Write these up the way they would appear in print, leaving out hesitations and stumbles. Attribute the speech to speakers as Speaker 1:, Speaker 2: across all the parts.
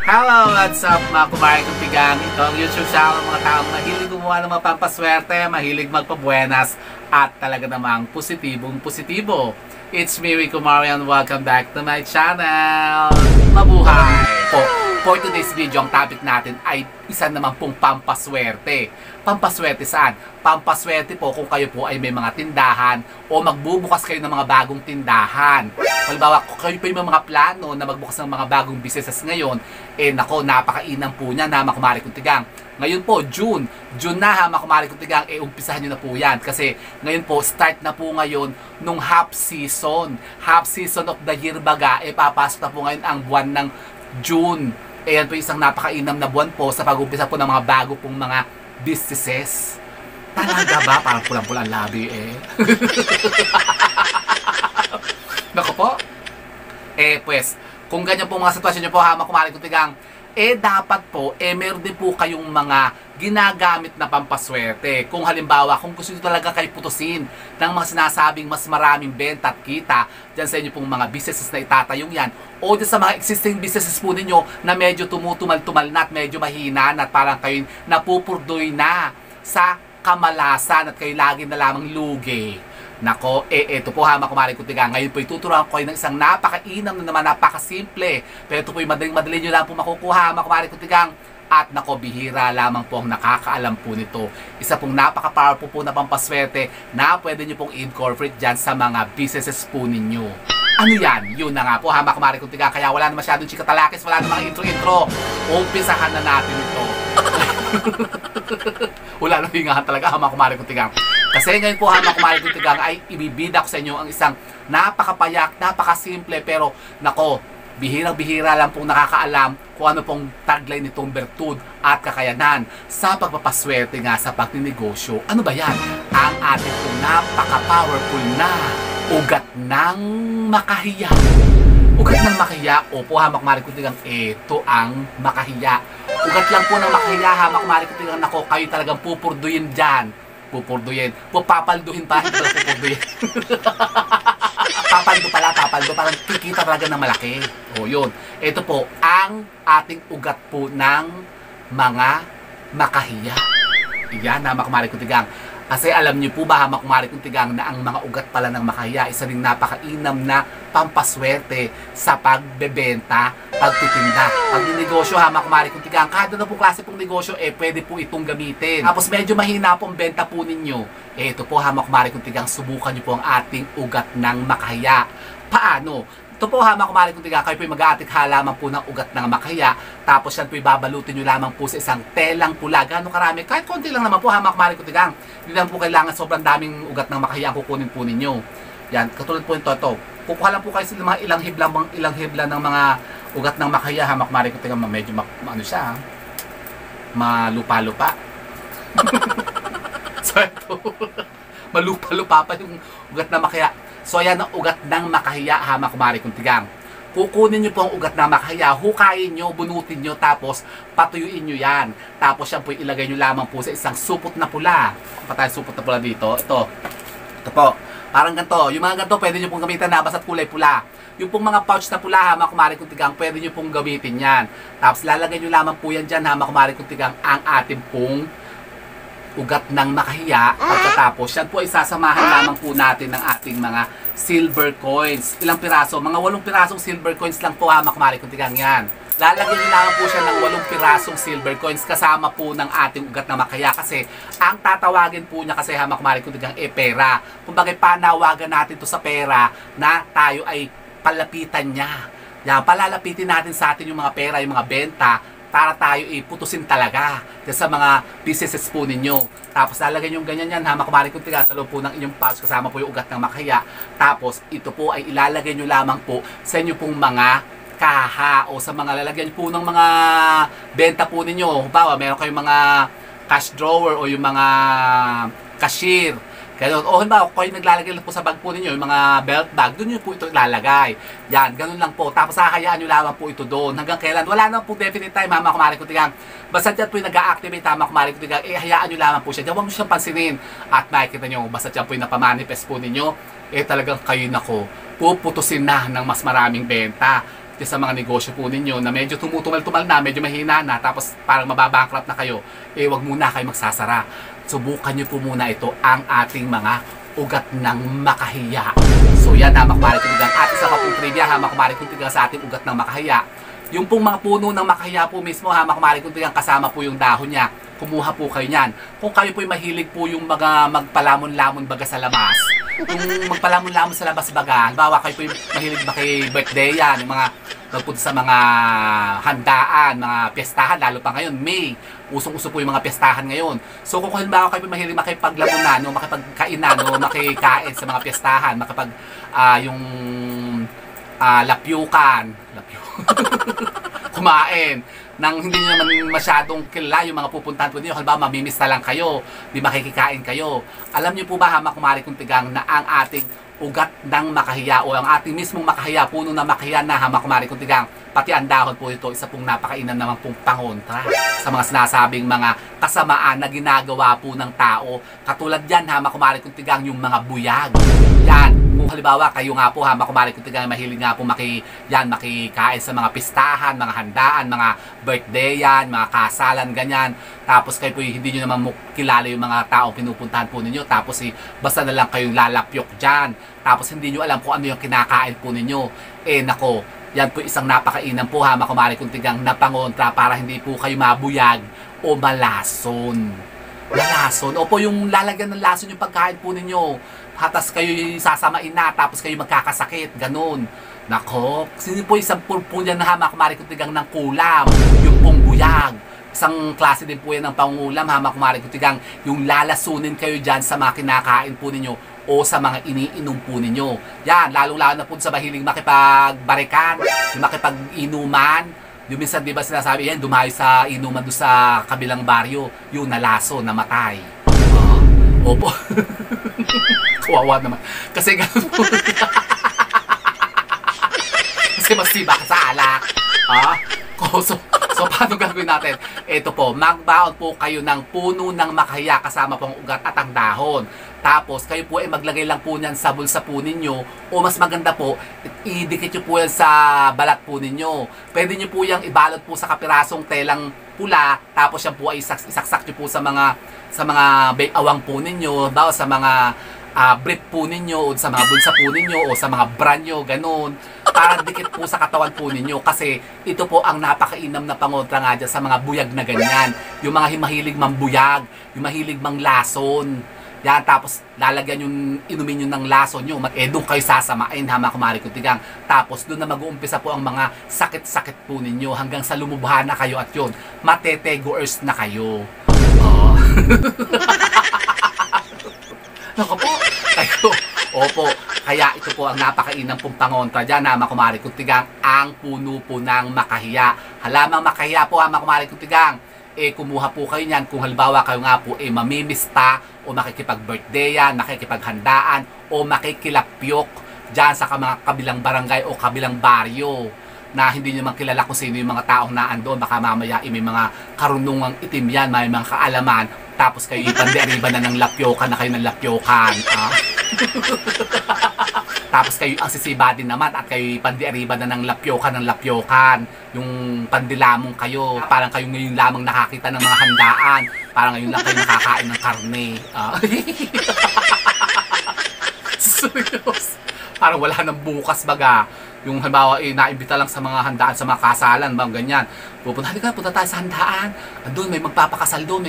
Speaker 1: Hello, what's up mga kumare kong tigang? Ito ang YouTube channel ng mga taong mahilig gumawa ng mga pampaswerte, mahilig magpabuenas, at talaga namang positibong positibo. It's me, Rico Marian. Welcome back to my channel. Mabuhay! For today's video, ang topic natin ay isa naman pong pampaswerte. Pampaswerte saan? Pampaswerte po kung kayo po ay may mga tindahan o magbubukas kayo ng mga bagong tindahan. Halimbawa, kung kayo po may mga plano na magbukas ng mga bagong businesses ngayon, nako, napakainam po niya na makumari kong tigang. Ngayon po, June na ha, makumari kong tigang, umpisahan nyo na po yan. Kasi ngayon po, start na po ngayon nung half season of the year baga, papasok na po ngayon ang buwan ng June. Yan po isang napakainam na buwan po sa pag-umpisa po ng mga bago pong mga businesses. Talaga ba? Parang pulang-pulang labi Nako po. Pues, kung ganyan po mga sitwasyon nyo po ha, makumari kong tigang, dapat po, meron din po kayong mga ginagamit na pampaswerte. Kung halimbawa, kung gusto nyo talaga kayo putusin ng mga sinasabing mas maraming benta at kita dyan sa inyo pong mga businesses na itatayong yan, o dyan sa mga existing businesses po ninyo na medyo tumutumal-tumal na at medyo mahina na at parang kayo napupurdoy na sa kamalasan at kayo lagi na lamang lugi. Nako, ito po ha, makumari kong tigang. Ngayon po ituturuan ko kayo ng isang napakainam na naman, napakasimple. Pero ito po yung madaling-madali nyo lang po makukuha, makumari kong tigang. At nako, bihira lamang po ang nakakaalam po nito. Isa pong napaka-powerful po na pampaswerte na pwede nyo pong incorporate dyan sa mga businesses po ninyo. Ano yan? Yun na nga po ha, makumari kong tigang. Kaya wala na masyadong chikatalakis, wala na mga intro-intro. Umpisahan na natin ito. Wala na hingahan talaga ha, makumari kong tigang. Kasi ngayon po ha, mga kumari kong tigang, ay ibibida ko sa inyo ang isang napakapayak, napakasimple, pero nako, bihirang-bihira lang pong nakakaalam kung ano pong tagline nitong bertud at kakayanan sa pagpapaswerte nga sa pagninegosyo. Ano ba yan? Ang ating pong napaka-powerful na ugat ng makahiya. Ugat ng makahiya, opo ha, mga kumari kong tigang, ito ang makahiya. Ugat lang po ng makahiya ha, mga kumari kong tigang, nako, kayo talagang pupurduyin dyan. Pupurduyin. Pupapalduhin pa. Hindi pala pupurduyin. Papaldo. Parang kikita talaga ng malaki. O, yun. Ito po, ang ating ugat po ng mga makahiya. Iyan na, makumari kong tigang. Kasi alam niyo po ba, makumari kong tigang, na ang mga ugat pala ng makahiya, isa ring napakainam na pampaswerte sa pagbebenta, pagtitinda. Pag negosyo ha, makumari kong tigang, kahit na po klase pong negosyo, pwede po itong gamitin. Tapos medyo mahina pong benta po ninyo. Ito po ha, makumari kong tigang, subukan niyo po ang ating ugat ng makahiya. Paano? Ito po ha, makumari kong tigang, kayo po mag-aatik halaman po ng ugat ng makahiya. Tapos yan po babalutin nyo lamang po sa isang telang pula. Gano'ng karami? Kahit konti lang naman po ha, makumari kong tigang. Hindi lang po kailangan sobrang daming ugat ng makahiya ang kukunin po ninyo. Yan, katulad po ito. Kukuha lang po kayo sa mga ilang hibla ng mga ugat ng makahiya ha, makumari kong tigang, medyo ano siya ha, malupa-lupa. So ito, malupa-lupa pa yung ugat ng makahiya. So ayan ang ugat ng makahiya ha, makumari kong tigang. Kukunin nyo po ang ugat ng makahiya, hukayin nyo, bunutin nyo, tapos patuyuin nyo yan. Tapos yan po ilagay nyo lamang po sa isang supot na pula. Kung pa tayo supot na pula dito, ito po, parang ganito. Yung mga ganito pwede nyo pong gamitin na basta't kulay pula. Yung pong mga pouch na pula ha, makumari kong tigang, pwede nyo pong gamitin yan. Tapos lalagay nyo lamang po yan dyan ha, makumari kong tigang, ang ating pong ugat ng makahiya. Pagkatapos, yan po isasamahan lamang po natin ng ating mga silver coins. Ilang piraso? Mga 8 pirasong silver coins lang po ha, makumari kong tigang yan. Lalagyan nyo lamang po siya ng 8 pirasong silver coins kasama po ng ating ugat ng makahiya. Kasi ang tatawagin po niya kasi ha, makumari kong tigang, pera. Kumbaga panawagan natin to sa pera na tayo ay palapitan niya. Yan, palalapitin natin sa atin yung mga pera, yung mga benta, para tayo iputusin talaga sa mga businesses po ninyo. Tapos lalagyan yung ganyan yan ha, makumari kong tigang, sa loob po ng inyong pouch kasama po yung ugat ng makahiya. Tapos ito po ay ilalagay nyo lamang po sa inyo pong mga kaha o sa mga lalagyan po ng mga benta po ninyo. Halimbawa, meron kayong mga cash drawer o yung mga cashier. Ganun. O halimbawa, kung kayo naglalagay lang po sa bag po ninyo, yung mga belt bag, doon nyo po ito ilalagay. Yan, ganun lang po. Tapos hahayaan nyo lamang po ito doon. Hanggang kailan? Wala naman po definite time, ha, mga kumari kong tigang. Basta dyan po yung nag-a-activate, ha, mga kumari kong tigang, hayaan nyo lamang po siya. Diyan, huwag mo siyang pansinin. At makikita nyo, basta dyan po yung napamanifest po ninyo, talagang kayo nako, puputusin na ng mas maraming benta. sa mga negosyo po ninyo na medyo tumutumal-tumal na, medyo mahina na, tapos parang mababankrupt na kayo, wag muna kayo magsasara. Subukan nyo po muna ito, ang ating mga ugat ng makahiya. So yan, Hamakumari Kuntigang. At isa pa pong trivia, Hamakumari Kuntigang, sa ating ugat ng makahiya. Yung pong mga puno ng makahiya po mismo, Hamakumari Kuntigang, kasama po yung dahon niya. Kumuha po kayo niyan. Kung kayo po'y mahilig po yung mga magpalamon-lamon baga sa labas, yung magpalamon-lamon sa labas baga, halimbawa kayo po'y mahilig maki-birthday yan, yung mga magpunta sa mga handaan, mga piyestahan, lalo pa ngayon, May. Usong-uso po yung mga piyestahan ngayon. So kung halimbawa kayo po'y mahilig makipaglamunan, no, makipagkainan, no, makikain sa mga piyestahan, yung lapyukan, kumain nang hindi nyo naman masyadong kilala yung mga pupuntahan po ninyo. Halimbawa, mamimista lang kayo, di makikikain kayo. Alam nyo po ba, Hamakumari Kuntigang, na ang ating ugat ng makahiya o ang ating mismong makahiya, puno na makahiya na, Hamakumari Kuntigang, pati ang dahon po ito, isa pong napakainan naman pong pangontra sa mga sinasabing mga kasamaan na ginagawa po ng tao. Katulad yan, Hamakumari Kuntigang, yung mga buyag. Yan. Kung halimbawa, kayo nga po, Hamakumari Kuntigang, mahilig nga po makikain sa mga pistahan, mga handaan, mga birthday yan, mga kasalan, ganyan. Tapos kayo po, hindi nyo naman kilala yung mga taong pinupuntahan po ninyo. Tapos basta na lang kayong lalapyok dyan. Tapos hindi nyo alam kung ano yung kinakain po ninyo. Nako, yan po isang napakainan po, Hamakumari Kuntigang, na pangontra para hindi po kayo mabuyag o malason. Malason. Opo, yung lalagyan ng lason yung pagkain po ninyo. Hatas kayo sasamain na, tapos kayo magkakasakit. Ganun. Nako, sino po isang po yan na, Hamakumari Kuntigang, ng kulam? Yung pong buyag. Isang klase din po yan ng pangulam, Hamakumari Kuntigang. Yung lalasunin kayo dyan sa mga kinakain po ninyo o sa mga iniinom po ninyo. Yan, lalo-lalo na po sa mahiling makipagbarikan, makipag-inuman. Yung minsan, di ba sinasabi yan, dumayo sa inuman doon sa kabilang baryo, yung nalaso, namatay. Opo. Kawawa naman. Kasi gano'n po. Kasi masiba ka sa alak. So paano gagawin natin? Ito po, magbaon po kayo ng puno ng makahiya kasama pong ugat at ang dahon. Tapos kayo po ay maglagay lang po niyan sa bulsa po ninyo, o mas maganda po, idikit nyo po yan sa balat po ninyo. Pwede nyo po yung ibalot po sa kapirasong telang pula, tapos yan po ay isaksak nyo po sa mga awang po ninyo, sa mga brief po ninyo, o sa mga bulsa po ninyo, o sa mga branyo, ganun. Para dikit po sa katawan po ninyo. Kasi ito po ang napakainam na pangontra nga dyan sa mga buyag na ganyan. Yung mga mahilig mambuyag, yung mahilig mang lason. Yan, tapos lalagyan yung inumin nyo ng lason nyo. Doon kayo sasamain, Hamakumari Kuntigang. Tapos doon na mag-uumpisa po ang mga sakit-sakit po ninyo hanggang sa lumubha na kayo at yun, matetegoers na kayo. Naku po, kayo. Opo, kaya ito po ang napakainam pong pangontra dyan, Hamakumari Kuntigang, ang puno po ng makahiya. Halamang makahiya po, Hamakumari Kuntigang, kumuha po kayo niyan kung halimbawa kayo nga po mamimista o makikipag-birthdayan, makikipaghandaan o makikilapyok dyan sa mga kabilang barangay o kabilang baryo na hindi nyo man kilala kung sino yung mga taong naan doon. Baka mamaya may mga karunungang itim yan, may mga kaalaman, tapos kayo ipanderiba na ng lapyokan na kayo ng lapyokan. Tapos kayo ang sisiba din naman at kayo ipanderiba na ng lapyokan. Yung pandilamong kayo, parang kayo ngayon lamang nakakita ng mga handaan, parang ngayon lang kayo nakakain ng karne. Serious. Parang wala nang bukas baga. Yung halimbawa naimbita lang sa mga handaan, sa mga kasalan, bang ganyan. Punta tayo sa handaan. Doon may magpapakasal doon,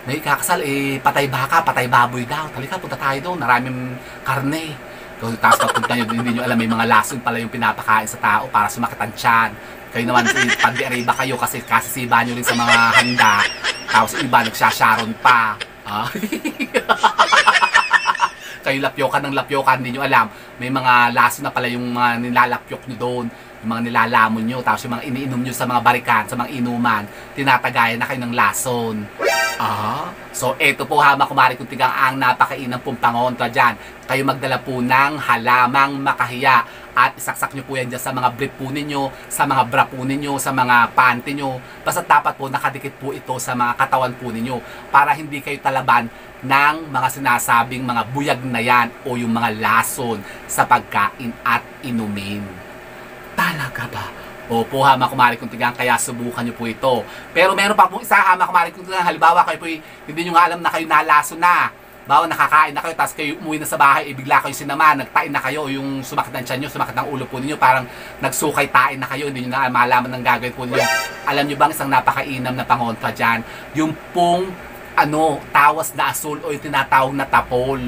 Speaker 1: may kakasal, patay baka, patay baboy daw. Halika, punta tayo doon, maraming karne. Tapos pagpunta nyo, hindi nyo alam, may mga lason pala yung pinapakain sa tao para sumakit ang tiyan. Kayo naman, pandi-ariba kayo kasi kasisiba nyo rin sa mga handa. Tapos iba, nagsasharon pa. Kayo lapyokan ng lapyokan, hindi nyo alam. May mga lason na pala yung mga nilalapyok nyo doon. Yung mga nilalamon nyo. Tapos yung mga iniinom nyo sa mga barikan, sa mga inuman, tinatagayan na kayo ng lason. So eto po, Hamakumari Kuntigang, ang napakainam pong pangontra dyan. Kayo magdala po ng halamang makahiya at isaksak nyo po yan dyan sa mga brief po ninyo, sa mga bra po ninyo, sa mga panty nyo. Basta dapat po nakadikit po ito sa mga katawan po ninyo para hindi kayo talaban ng mga sinasabing mga buyag na yan o yung mga lason sa pagkain at inumin. Talaga ba? Opo, ha, mga kumari kong tigang, kaya subukan nyo po ito. Pero meron pa pong isa, ha, mga kumari kong tigang, halimbawa kayo po, hindi nyo nga alam na kayo nalaso na. Bawa nakakain na kayo, tapos kayo umuwi na sa bahay, bigla kayo sinama, nagtain na kayo, yung sumakit ng tiyan nyo, sumakit ng ulo po ninyo, parang nagsukay tain na kayo, hindi nyo na malaman ng gagawin po ninyo. Alam nyo bang isang napakainam na pangontra dyan? Yung pong, tawas na asul o yung tinatawag na tapol.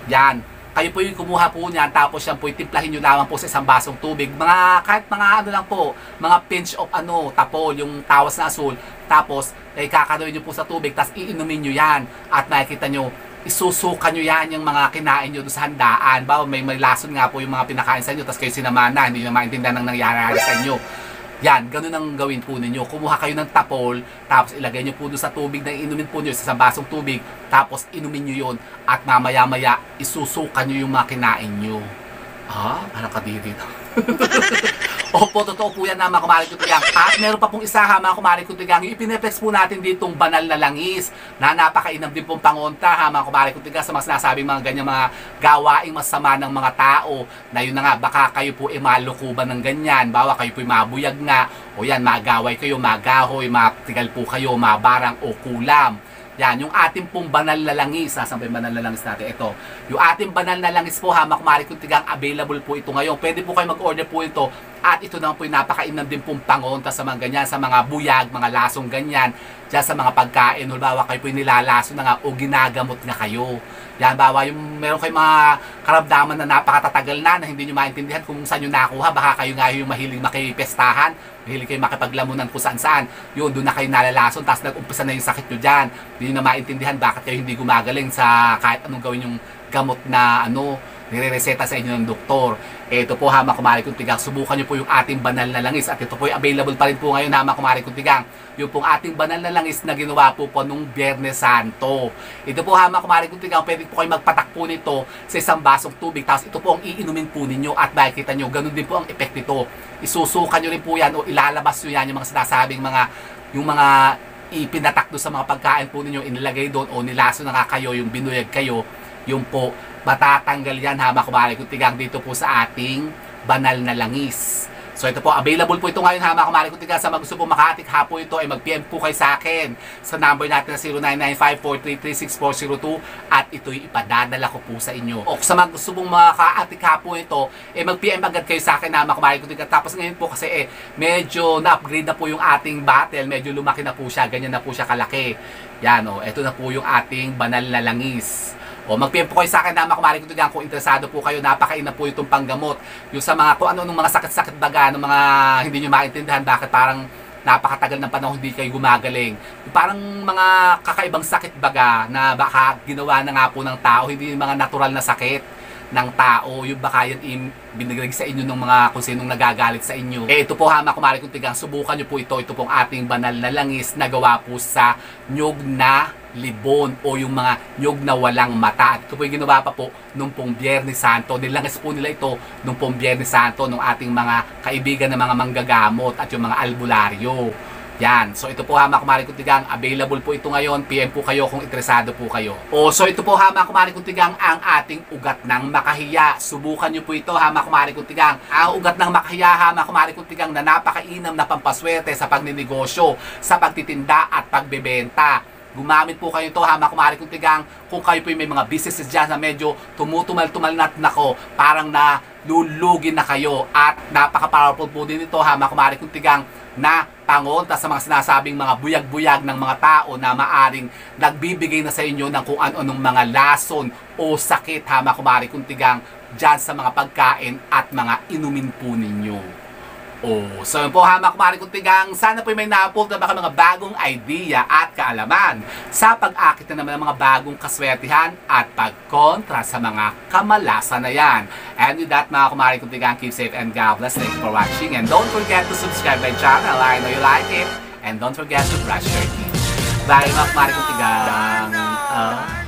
Speaker 1: Yan. Kayo po yung kumuha po niyan, tapos yan po timplahin nyo lamang po sa isang basong tubig. Kahit mga lang po, mga pinch of tapol, yung tawas na asul. Tapos, kakaroon nyo po sa tubig, tapos iinumin nyo yan. At makikita nyo, isusuka nyo yan yung mga kinain nyo doon sa handaan. Bawa may lason nga po yung mga pinakain sa inyo, tapos kayo sinama na, hindi nyo maintindihan ng nangyari sa inyo. Yan, ganun ang gawin po ninyo. Kumuha kayo ng tapol, tapos ilagay nyo po doon sa tubig na inumin po nyo, sa basong tubig, tapos inumin nyo yun, at mamaya-maya, isusuka nyo yung mga kinain nyo. Parang kadiri na. Opo, totoo po yan na mga kumari ko tigang. At meron pa pong isa ha mga kumari ko tigang. Yung ipineflex po natin ditong banal na langis na napakainam din pong pangonta ha mga kumari ko tigang sa mga sinasabing mga ganyang mga gawaing masama ng mga tao. Na yun na nga, baka kayo po malukuban ng ganyan. Bawa kayo po mabuyag nga. O yan, magaway kayo, magahoy, matigal po kayo, mabarang o kulam. Yan, yung ating pong banal na langis. Saan ba yung banal na langis natin? Ito. Yung ating banal na langis po ha, mga kumari kong tigang, available po ito ngayon. Pwede po kayo mag-order po ito. At ito naman po yung napakainam din pong pangonta sa mga ganyan, sa mga buyag, mga lasong ganyan. Diyan sa mga pagkain. Halimbawa kayo po yung nilalaso na nga o ginagamot nga kayo. Yan, bawa yung meron kayong mga karamdaman na napakatatagal na hindi nyo maintindihan kung saan nyo nakuha. Baka kayo nga yung mahilig makipestahan, mahilig kayo makipaglamunan kung saan-saan. Yun, doon na kayo nalalason, tapos nag-umpisa na yung sakit nyo dyan. Hindi nyo na maintindihan bakit kayo hindi gumagaling sa kahit anong gawin yung gamot na nire-reseta sa inyo ng doktor. Ito po ha, mga kumari kong tigang, subukan nyo po yung ating banal na langis. At ito po yung available pa rin po ngayon ha, mga kumari kong tigang. Yung pong ating banal na langis na ginawa po nung Biyernes Santo. Ito po ha, mga kumari kong tigang, pwede po kayo magpatak po nito sa isang basong tubig. Tapos ito po ang iinumin po ninyo at makikita nyo, ganun din po ang epekto nito. Isusukan nyo rin po yan o ilalabas nyo yan yung mga sinasabing yung mga ipinatak doon sa mga pagkain po ninyo, inilagay doon o nilaso na nga kayo, yung binuyag kayo, yung po, matatanggal yan ha, mga kumari kong tigang, dito po sa ating banal na langis. So ito po, available po ito ngayon ha, mga kumari kong tigang. Sa mga gusto po makatik ha po ito, ay mag-PM po kayo sa akin sa number natin na 0995-433-6402 at ito'y ipadadala ko po sa inyo. O sa mga gusto pong makaatik ha po ito, mag-PM agad kayo sa akin ha, mga kumari kong tigang. Tapos ngayon po kasi medyo na-upgrade na po yung ating bottle, medyo lumaki na po siya, ganyan na po siya kalaki. Yan ito na po yung ating banal na langis. Mag-PM po kayo sa akin na mga kumari kong tigang kung interesado po kayo. Napakainam po itong panggamot. Yung sa mga kung ano-anong mga sakit-sakit baga, ng mga hindi nyo maintindihan bakit parang napakatagal ng panahon hindi kayo gumagaling. Yung parang mga kakaibang sakit baga na baka ginawa na nga po ng tao, hindi yung mga natural na sakit ng tao, yung baka yan binigay sa inyo ng mga kung sinong nagagalit sa inyo. Ito po ha, mga kumari kong tigang, subukan nyo po ito. Ito pong ating banal na langis na gawa po sa nyog na libon o yung mga nyog na walang mata. At ito po yung ginawa pa po nung pong Biyernes Santo. Nilangis po nila ito nung pong Biyernes Santo nung ating mga kaibigan na mga manggagamot at yung mga albularyo. Yan. So ito po ha, mga kumari kong tigang, available po ito ngayon. PM po kayo kung interesado po kayo. So ito po ha, mga kumari kong tigang, ang ating ugat ng makahiya. Subukan nyo po ito ha, mga kumari kong tigang. Ang ugat ng makahiya ha, mga kumari kong tigang, na napakainam na pampaswerte sa pagninegosyo, sa pagtitinda at pagbebenta. Gumamit po kayo ito ha, mga kumari kong tigang, kung kayo po may mga businesses dyan na medyo tumutumal-tumal na nako, parang nalulugi na kayo. At napaka-powerful po din ito ha, mga kumari kong tigang, na pangonta sa mga sinasabing mga buyag-buyag ng mga tao na maaring nagbibigay na sa inyo ng kung ano-anong mga lason o sakit ha, mga kumari kong tigang, dyan sa mga pagkain at mga inumin po ninyo. So yun po ha, mga kumari kong tigang, sana po may napulot na baka mga bagong idea at kaalaman sa pag-akit na naman ng mga bagong kaswertihan at pagkontra sa mga kamalasan na yan. And with that, mga kumari kong tigang, keep safe and God bless. Thank you for watching and don't forget to subscribe my channel. I know you like it. And don't forget to brush your teeth. Bye mga kumari kong tigang.